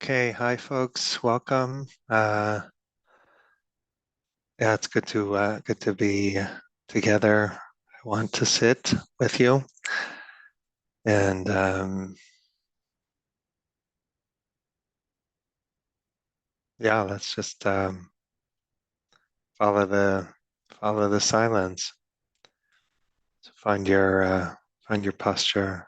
Okay, hi folks, welcome. Yeah, it's good to be together. I want to sit with you, and yeah, let's just follow the follow the silence. So find your posture.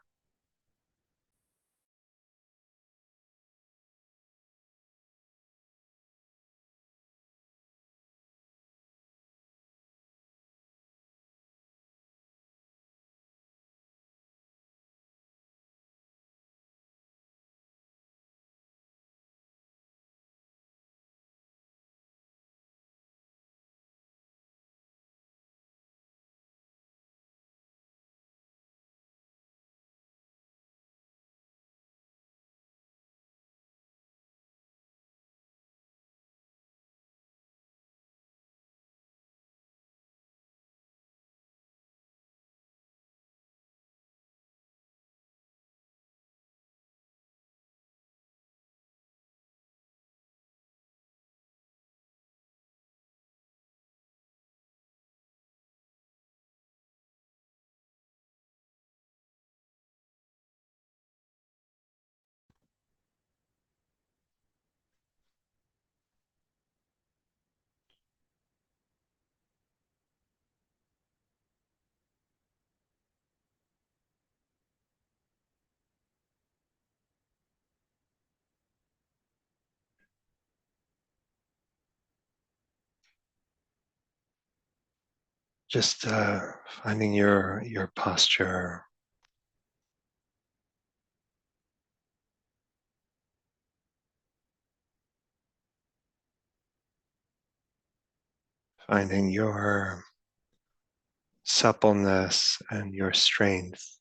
Just finding your posture, finding your suppleness and your strength.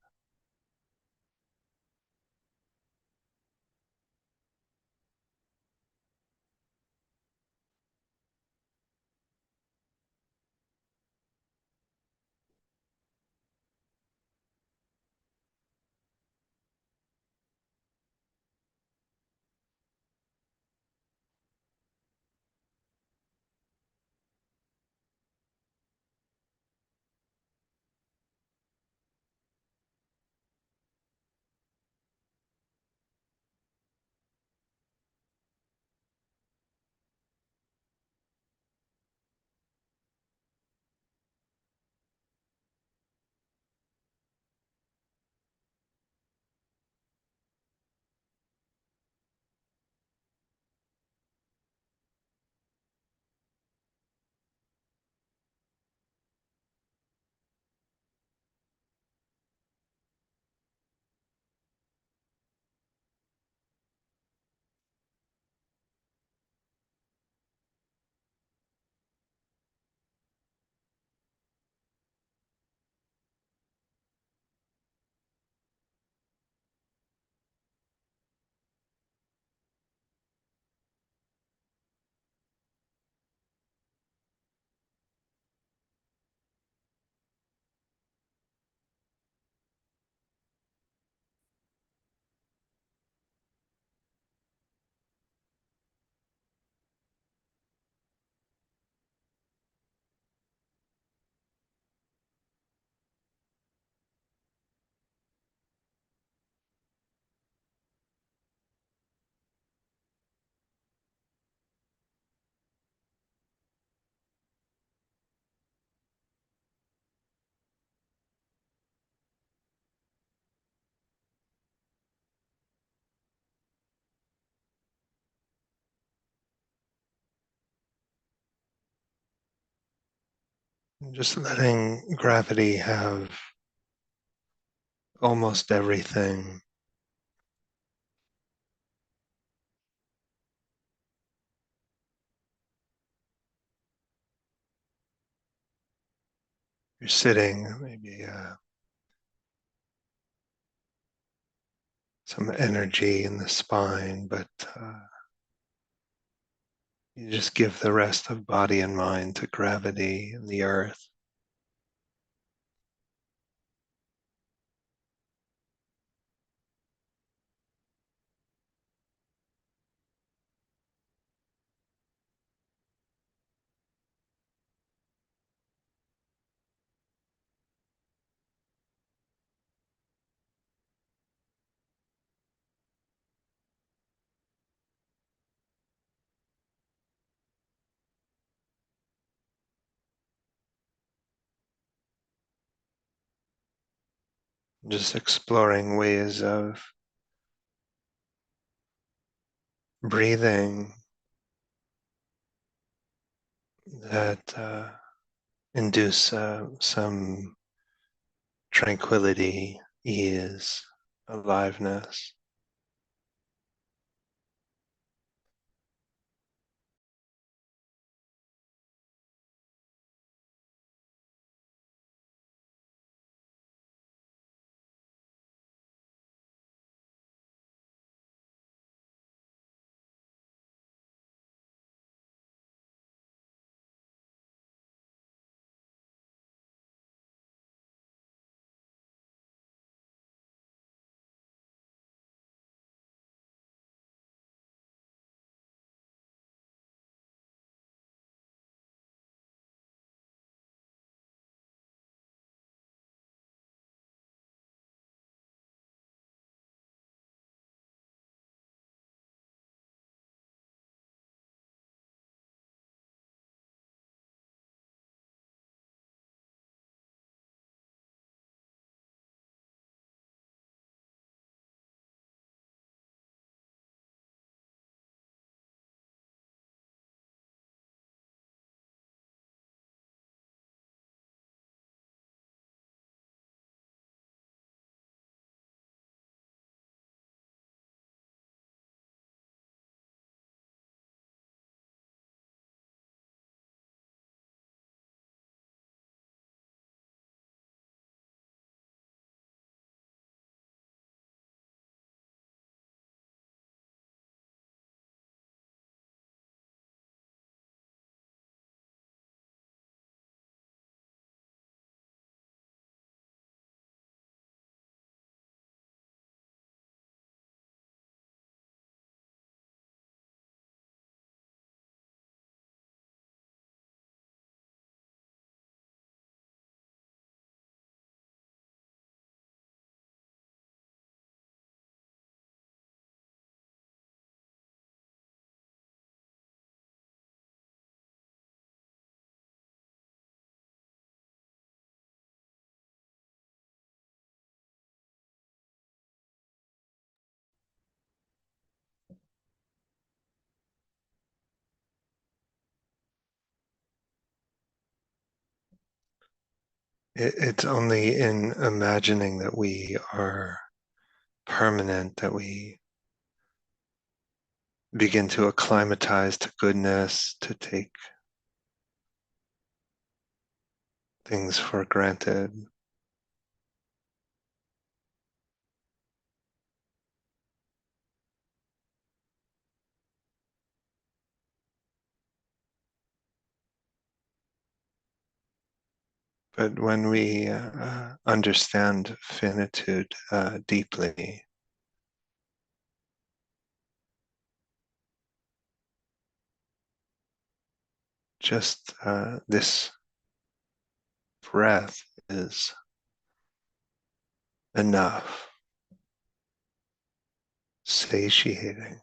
And just letting gravity have almost everything. You're sitting, maybe some energy in the spine, but you just give the rest of body and mind to gravity and the earth. just exploring ways of breathing that induce some tranquility, ease, aliveness. It's only in imagining that we are permanent that we begin to acclimatize to goodness, to take things for granted. But when we understand finitude deeply, just this breath is enough, satiating.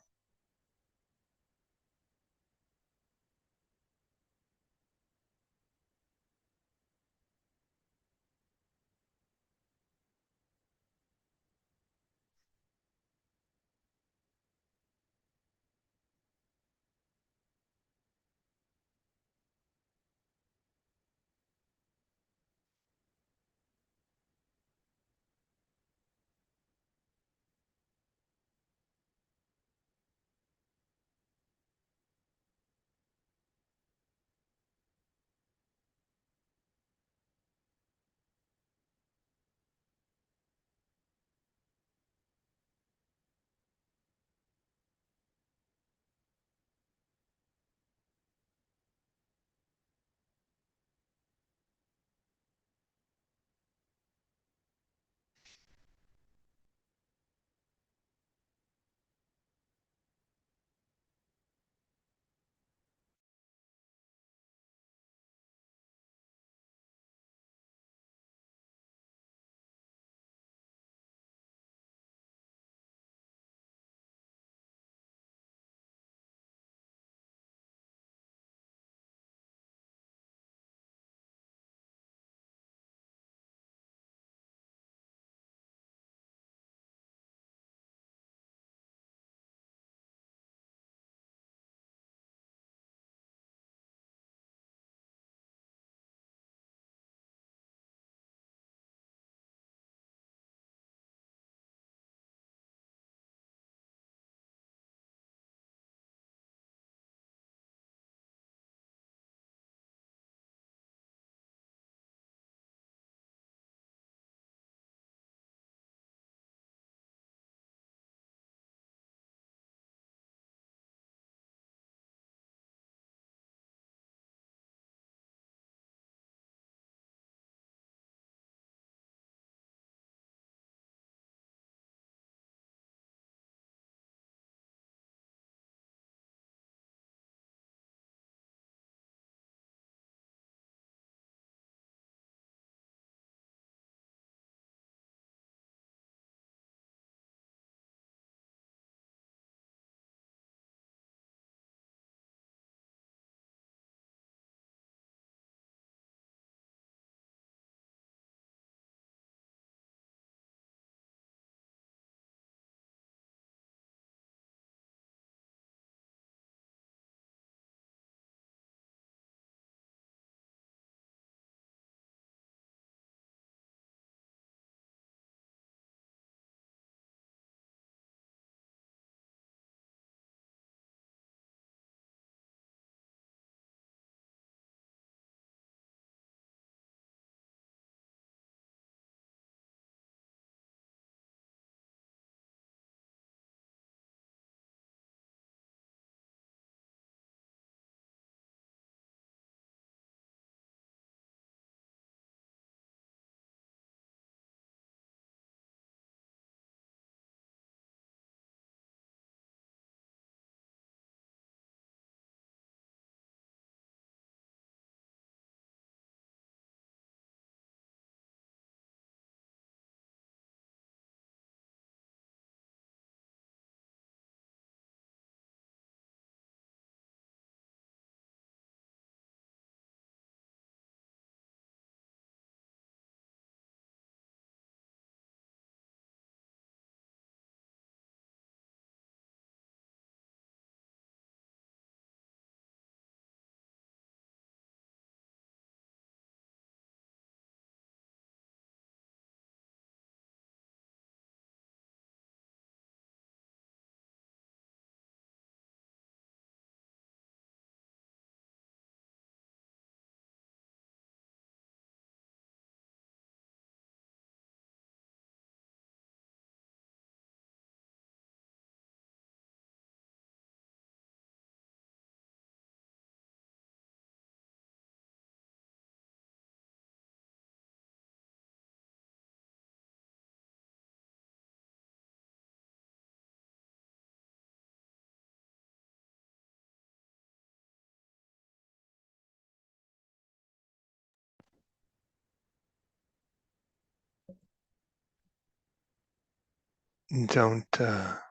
Don't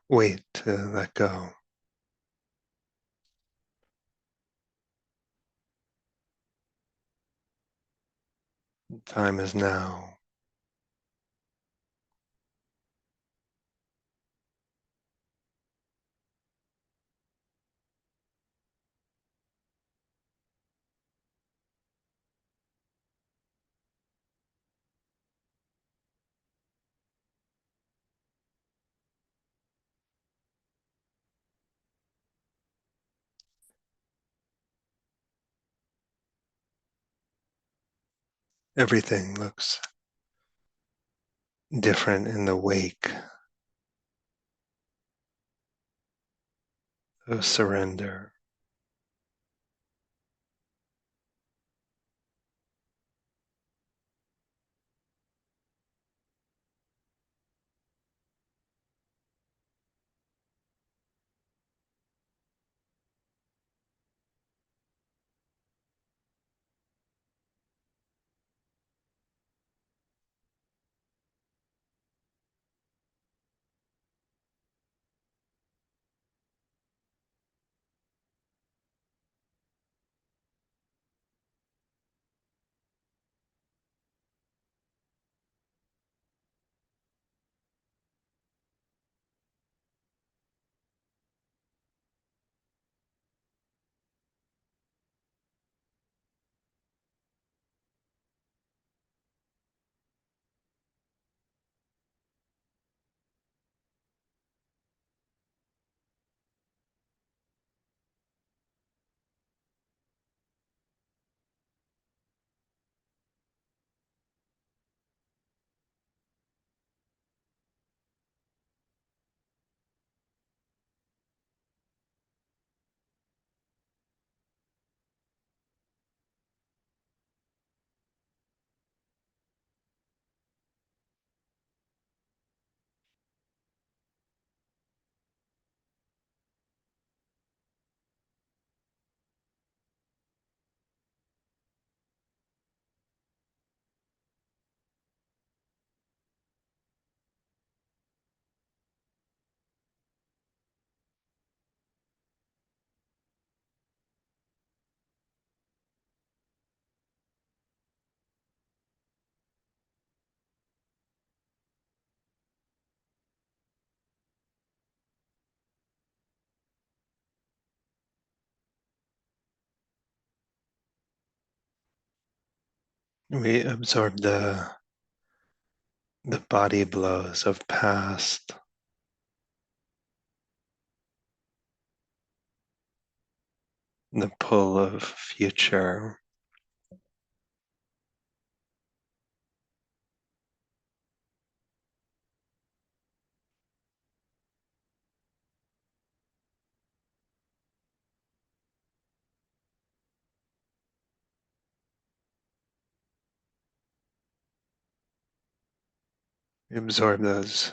wait to let go. Time is now. Everything looks different in the wake of surrender. We absorb the body blows of past, the pull of future. We absorb those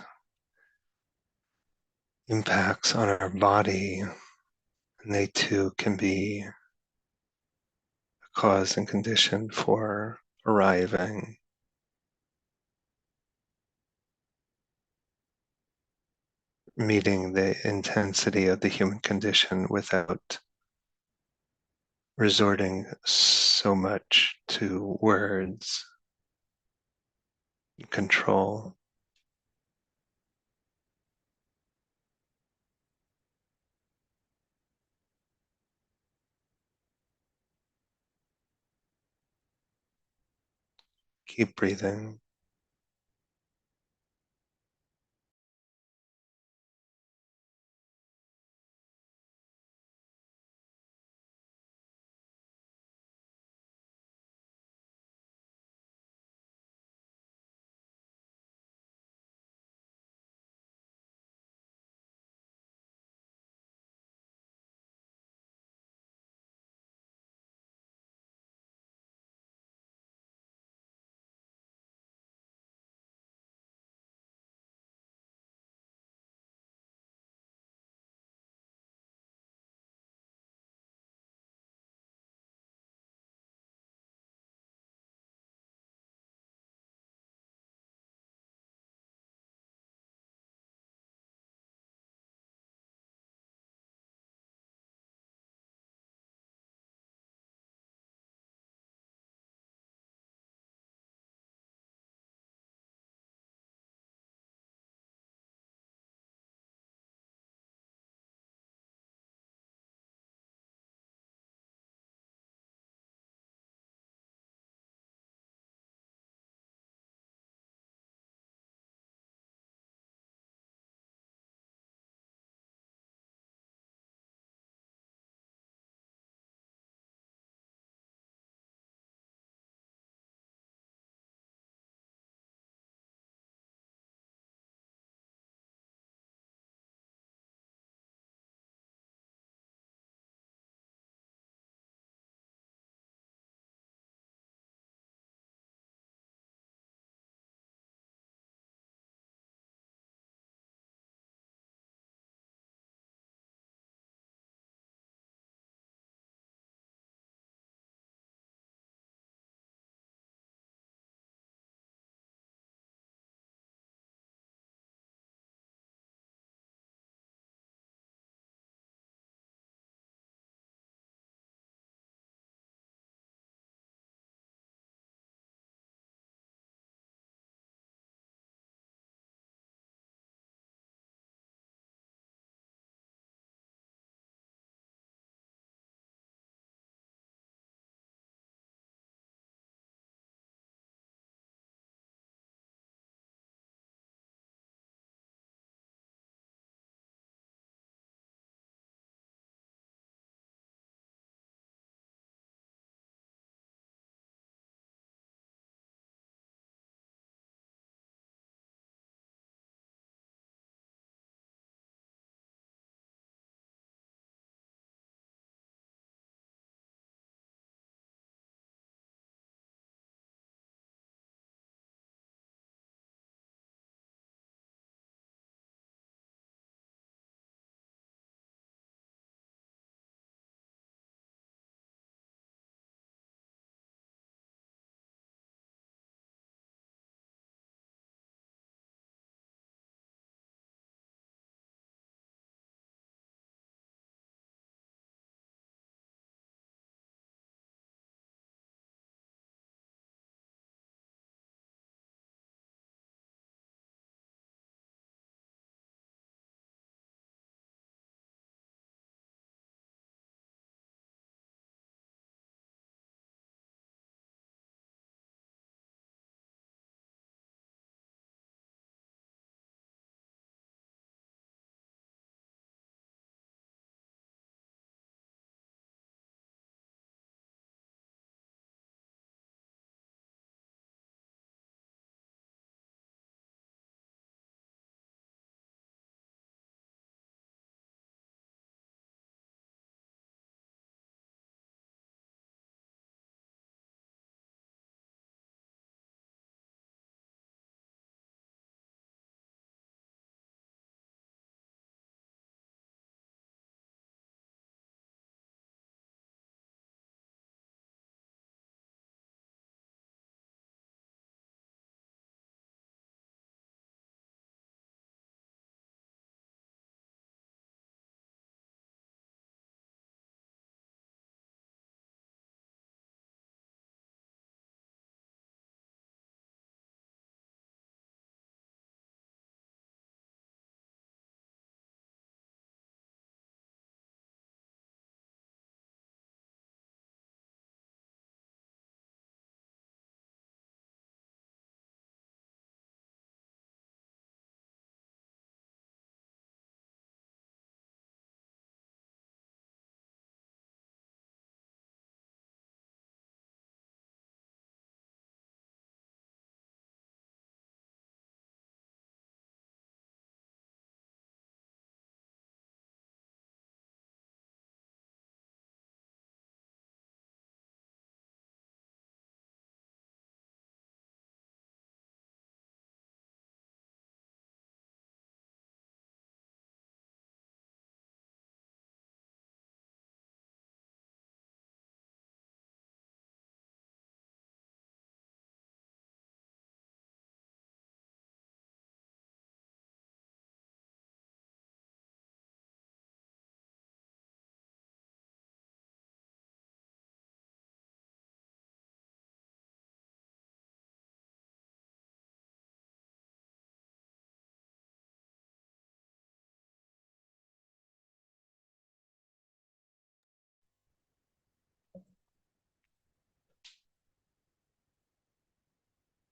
impacts on our body, and they too can be a cause and condition for arriving, meeting the intensity of the human condition without resorting so much to words, control. Keep breathing.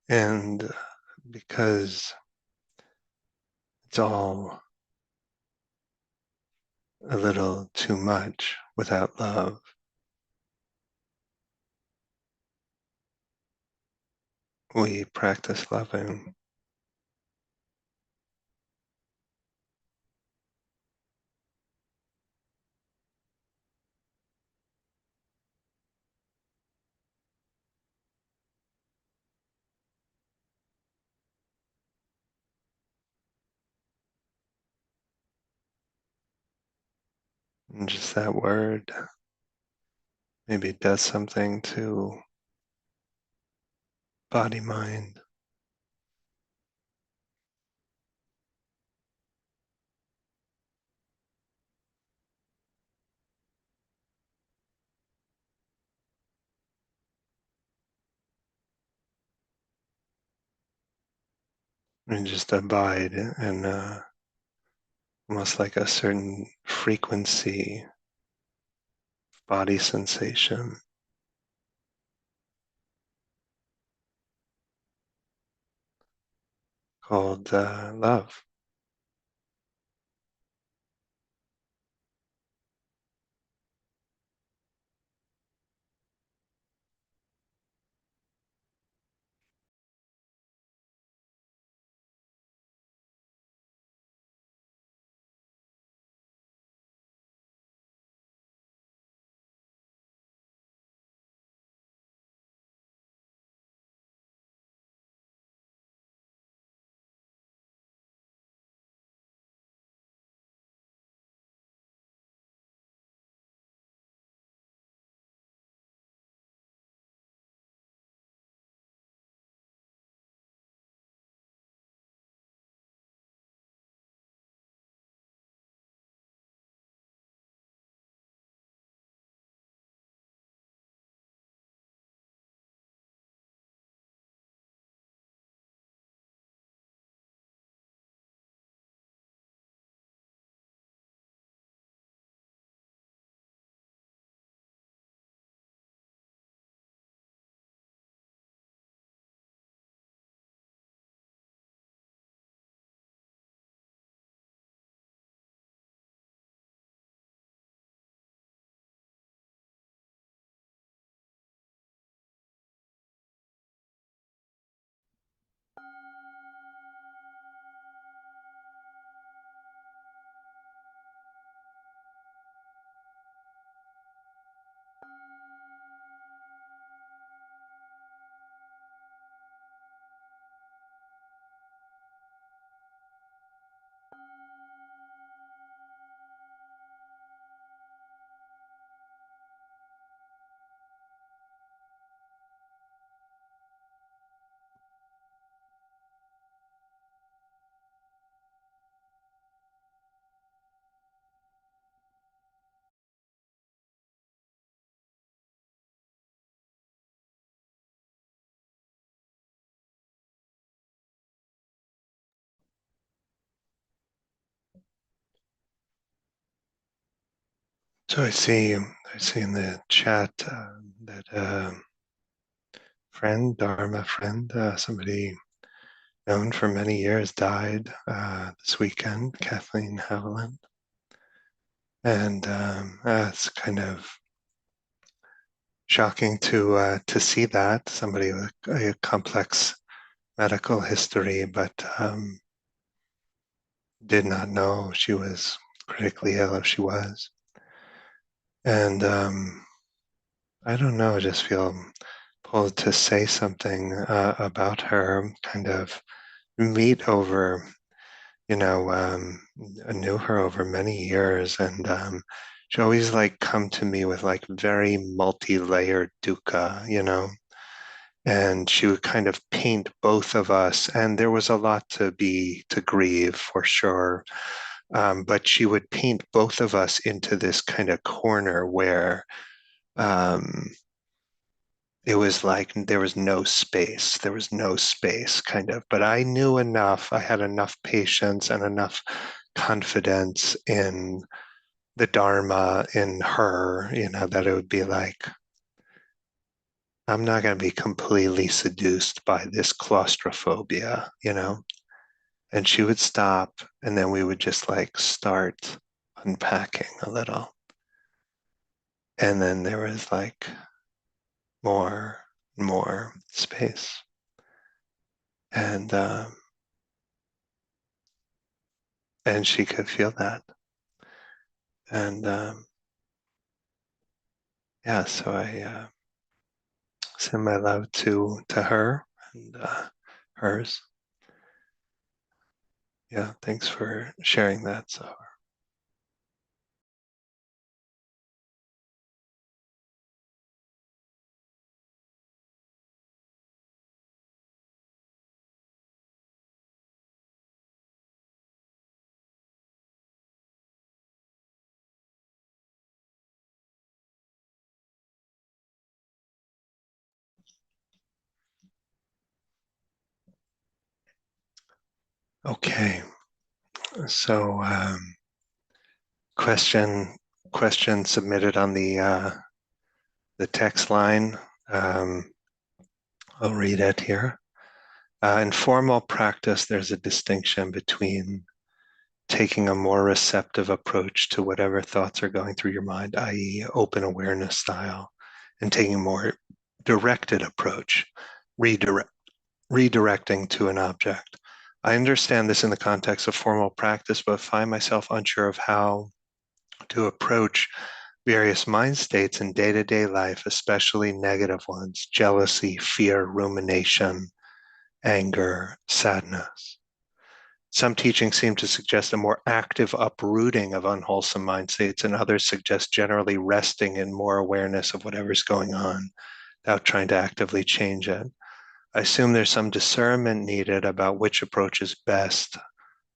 And because it's all a little too much without love, we practice loving. And just that word maybe does something to body mind. And just abide in almost like a certain frequency, body sensation called love. So I see in the chat that friend, Dharma friend, somebody known for many years died this weekend, Kathleen Haviland. And it's kind of shocking to see that somebody with a complex medical history, but did not know she was critically ill if she was. And I don't know, I just feel pulled to say something about her, kind of meet over, I knew her over many years, and she always like come to me with like very multi-layered dukkha. And she would kind of paint both of us, and there was a lot to grieve for sure. But she would paint both of us into this kind of corner where um, it was like there was no space kind of. But I knew enough, I had enough patience and enough confidence in the Dharma in her, that it would be like, I'm not going to be completely seduced by this claustrophobia, you know? And she would stop, and then we would just like start unpacking a little. And then there was like more and more space. And and she could feel that. And yeah, so I send my love to her and hers. Yeah, thanks for sharing that. So okay, so question question submitted on the text line. Um, I'll read it here. In formal practice, there's a distinction between taking a more receptive approach to whatever thoughts are going through your mind, i.e., open awareness style, and taking a more directed approach, redirect, redirecting to an object. I understand this in the context of formal practice, but find myself unsure of how to approach various mind states in day to day life, especially negative ones: jealousy, fear, rumination, anger, sadness. Some teachings seem to suggest a more active uprooting of unwholesome mind states, and others suggest generally resting in more awareness of whatever's going on without trying to actively change it. I assume there's some discernment needed about which approach is best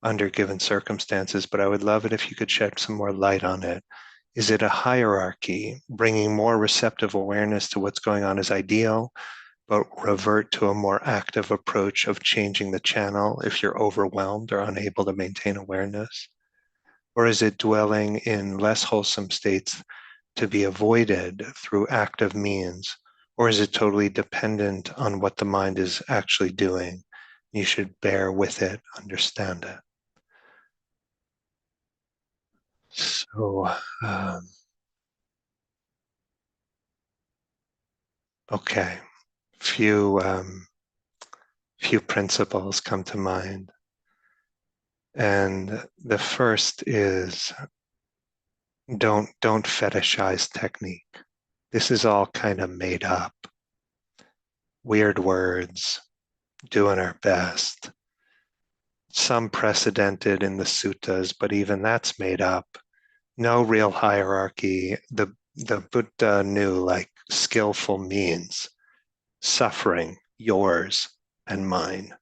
under given circumstances, but I would love it if you could shed some more light on it. Is it a hierarchy? Bringing more receptive awareness to what's going on is ideal, but revert to a more active approach of changing the channel if you're overwhelmed or unable to maintain awareness? Or is it dwelling in less wholesome states to be avoided through active means? Or is it totally dependent on what the mind is actually doing? You should bear with it, understand it. So, um, okay, few principles come to mind. And the first is don't fetishize technique. This is all kind of made up. Weird words, doing our best. Some precedented in the suttas, but even that's made up. No real hierarchy. The Buddha knew like skillful means, suffering, yours and mine.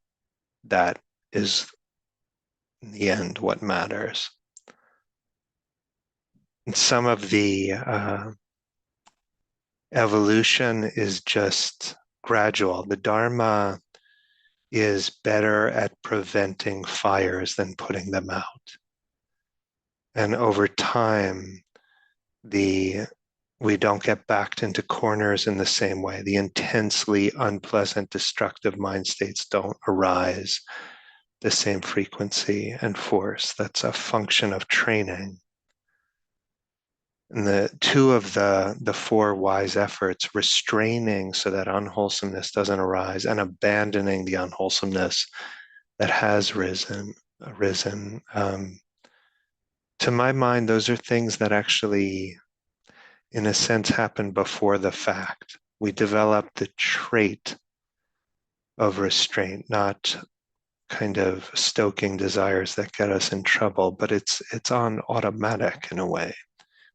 That is in the end what matters. And some of the evolution is just gradual. The Dharma is better at preventing fires than putting them out. And over time, the we don't get backed into corners in the same way. The intensely unpleasant, destructive mind states don't arise the same frequency and force. That's a function of training. And the two of the four wise efforts, restraining so that unwholesomeness doesn't arise, and abandoning the unwholesomeness that has arisen. To my mind, those are things that actually, in a sense, happen before the fact. We develop the trait of restraint, not kind of stoking desires that get us in trouble, but it's on automatic in a way.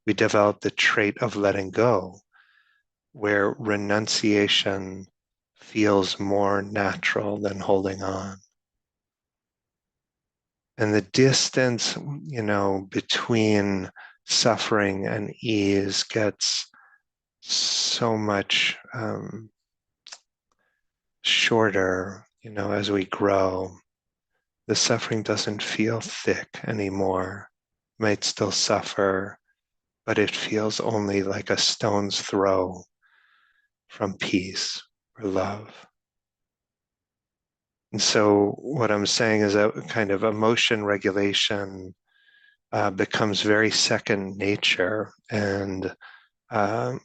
We develop the trait of letting go, where renunciation feels more natural than holding on. And the distance, between suffering and ease gets so much shorter, as we grow. The suffering doesn't feel thick anymore. Might still suffer, but it feels only like a stone's throw from peace or love. And so what I'm saying is that kind of emotion regulation becomes very second nature, and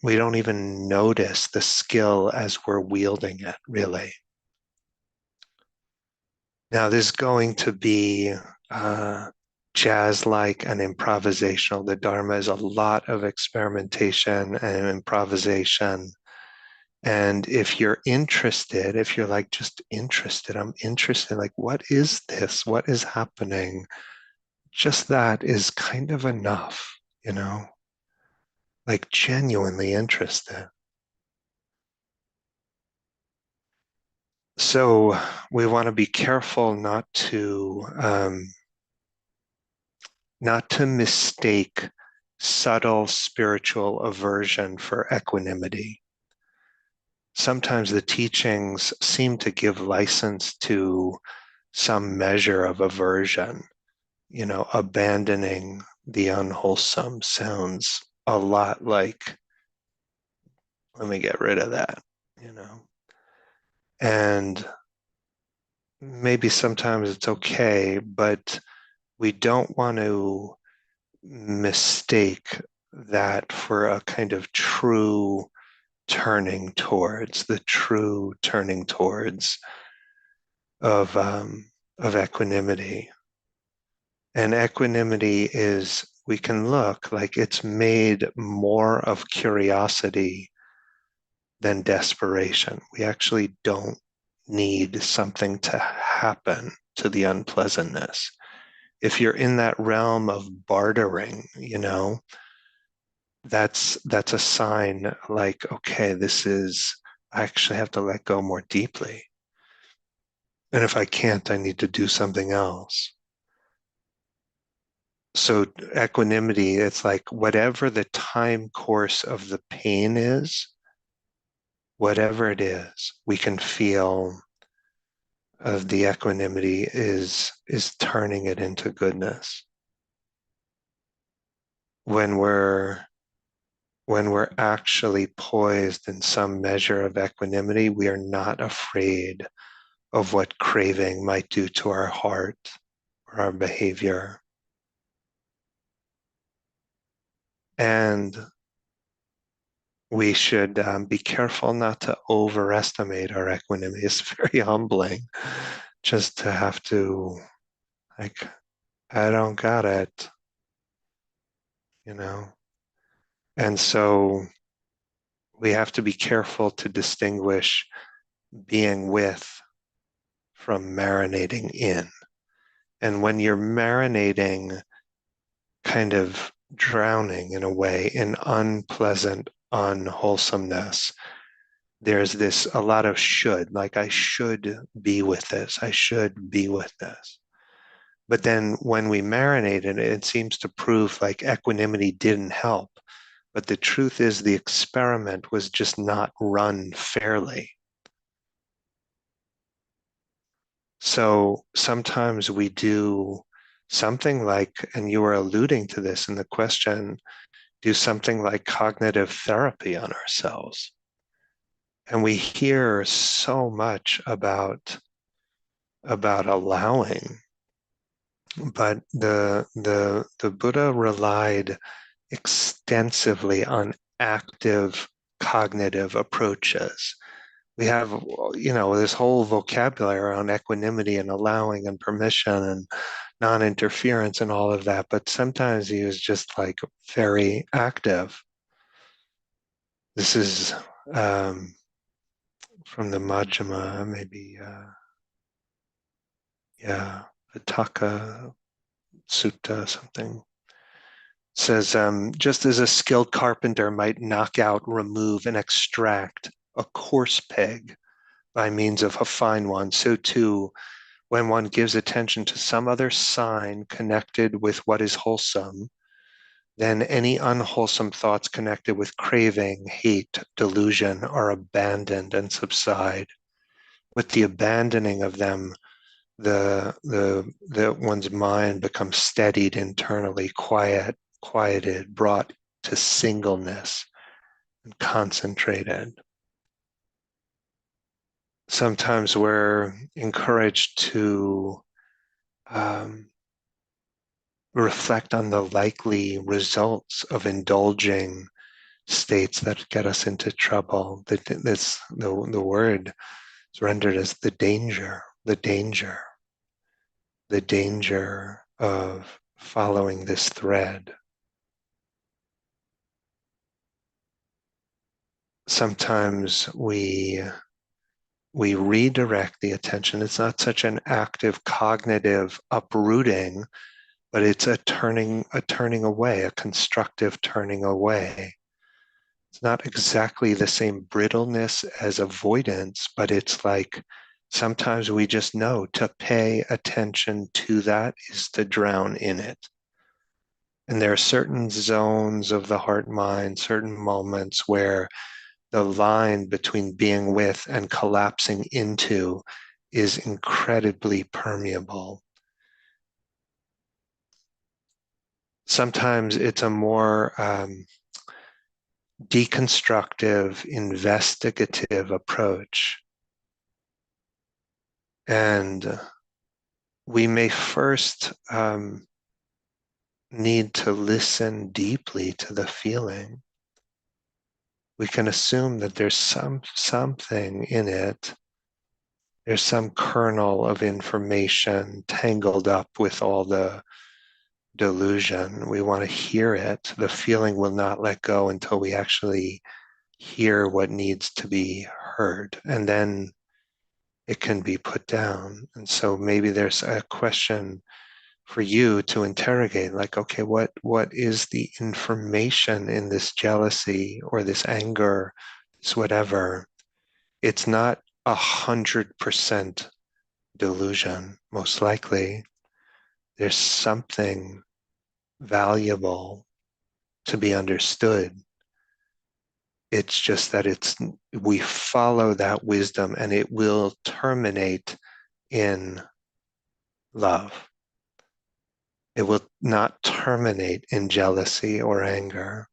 we don't even notice the skill as we're wielding it, really. Now, this is going to be jazz-like and improvisational. The Dharma is a lot of experimentation and improvisation. And if you're interested, if you're like just interested, I'm interested, like, what is this? What is happening? Just that is kind of enough, you know, like genuinely interested. So we want to be careful not to mistake subtle spiritual aversion for equanimity. Sometimes the teachings seem to give license to some measure of aversion. You know, abandoning the unwholesome sounds a lot like, let me get rid of that, you know. And maybe sometimes it's okay, but we don't want to mistake that for a kind of true turning towards, the true turning towards of equanimity. And equanimity is, we can look like it's made more of curiosity than desperation. We actually don't need something to happen to the unpleasantness. If you're in that realm of bartering, you know, that's a sign like, okay, this is, I actually have to let go more deeply. And if I can't, I need to do something else. So equanimity, it's like whatever the time course of the pain is, whatever it is, we can feel of the equanimity is turning it into goodness. When we're actually poised in some measure of equanimity, we are not afraid of what craving might do to our heart or our behavior. And we should be careful not to overestimate our equanimity. It's very humbling just to have to, like, I don't got it, you know? And so we have to be careful to distinguish being with from marinating in. And when you're marinating, kind of drowning in a way in unpleasant unwholesomeness, there's this a lot of should, like I should be with this, I should be with this. But then when we marinate in it, it seems to prove like equanimity didn't help. But the truth is the experiment was just not run fairly. So sometimes we do something like, and you were alluding to this in the question, do something like cognitive therapy on ourselves. And we hear so much about allowing, but the Buddha relied extensively on active cognitive approaches. We have, you know, this whole vocabulary around equanimity and allowing and permission and non-interference and all of that, but sometimes he was just like very active. This is from the Majjhima, maybe, yeah, Vitakka Sutta, something. It says, just as a skilled carpenter might knock out, remove, and extract a coarse peg by means of a fine one, so too, when one gives attention to some other sign connected with what is wholesome, then any unwholesome thoughts connected with craving, hate, delusion are abandoned and subside. With the abandoning of them, the one's mind becomes steadied internally, quieted, brought to singleness and concentrated. Sometimes we're encouraged to um, reflect on the likely results of indulging states that get us into trouble. The word is rendered as the danger of following this thread. Sometimes we redirect the attention. It's not such an active cognitive uprooting, but it's a turning away, a constructive turning away. It's not exactly the same brittleness as avoidance, but it's like sometimes we just know to pay attention to that is to drown in it. And there are certain zones of the heart mind, certain moments where the line between being with and collapsing into is incredibly permeable. Sometimes it's a more deconstructive, investigative approach. And we may first need to listen deeply to the feeling. We can assume that there's something in it. There's some kernel of information tangled up with all the delusion. We want to hear it. The feeling will not let go until we actually hear what needs to be heard. And then it can be put down. And so maybe there's a question for you to interrogate, like, okay, what is the information in this jealousy or this anger, this whatever? It's not 100% delusion, most likely. There's something valuable to be understood. It's just that we follow that wisdom and it will terminate in love. It will not terminate in jealousy or anger.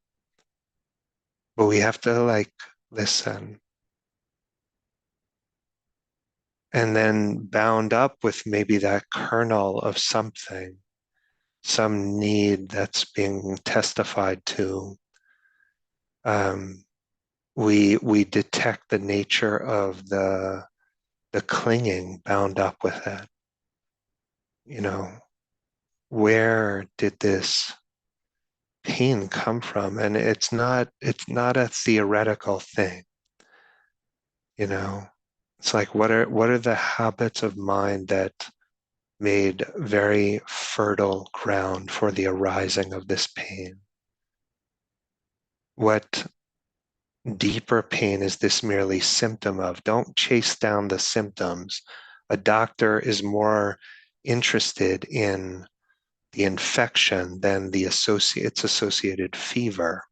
But we have to like listen. And then bound up with maybe that kernel of something, some need that's being testified to. Um, we detect the nature of the clinging bound up with it. You know, where did this pain come from? And it's not a theoretical thing, you know. It's like what are the habits of mind that made very fertile ground for the arising of this pain? What deeper pain is this merely symptom of? Don't chase down the symptoms. A doctor is more interested in the infection than its associated fever.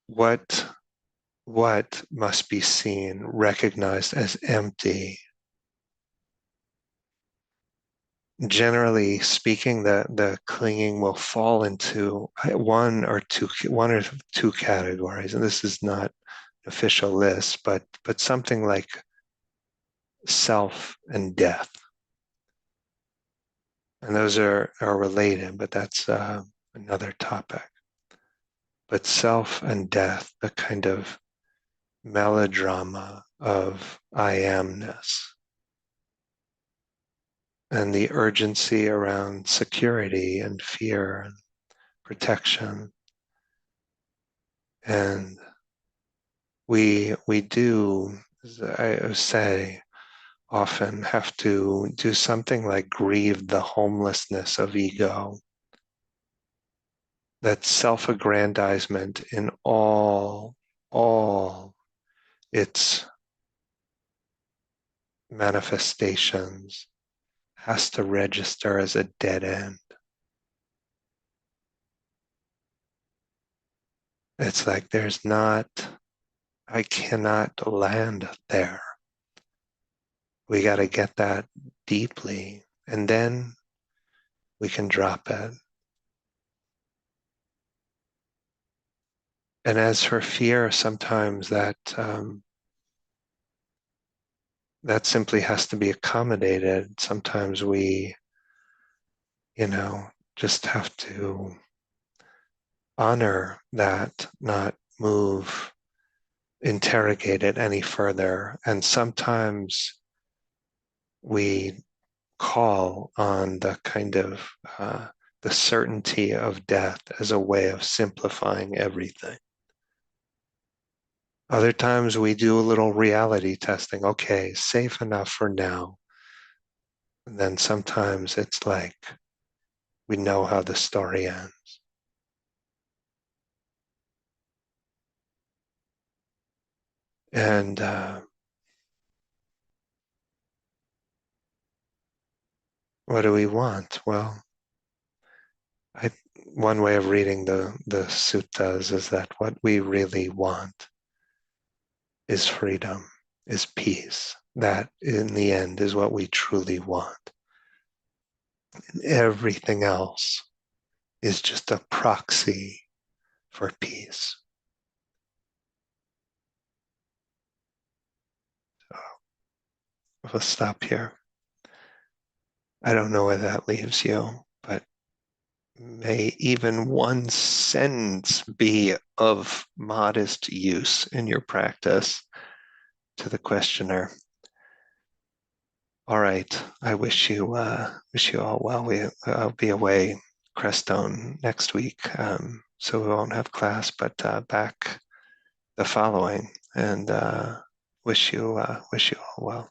What what must be seen, recognized as empty? Generally speaking, the clinging will fall into one or two categories, and this is not an official list, but something like self and death, and those are related, but that's another topic. But self and death, the kind of melodrama of I amness, and the urgency around security and fear and protection. And we do, as I say, often have to do something like grieve the homelessness of ego, that self-aggrandizement in all its manifestations has to register as a dead end. It's like I cannot land there. We got to get that deeply, and then we can drop it. And as for fear, sometimes that simply has to be accommodated. Sometimes we, you know, just have to honor that, not move, interrogate it any further. And sometimes we call on the kind of the certainty of death as a way of simplifying everything. Other times we do a little reality testing. Okay, safe enough for now. And then sometimes it's like we know how the story ends. And what do we want? Well, I, one way of reading the suttas is that what we really want is freedom, is peace. That in the end is what we truly want. And everything else is just a proxy for peace. So we'll stop here. I don't know where that leaves you, but may even one sentence be of modest use in your practice to the questioner. All right. I wish you all well. I'll be away Crestone next week, so we won't have class, but back the following. And wish you all well.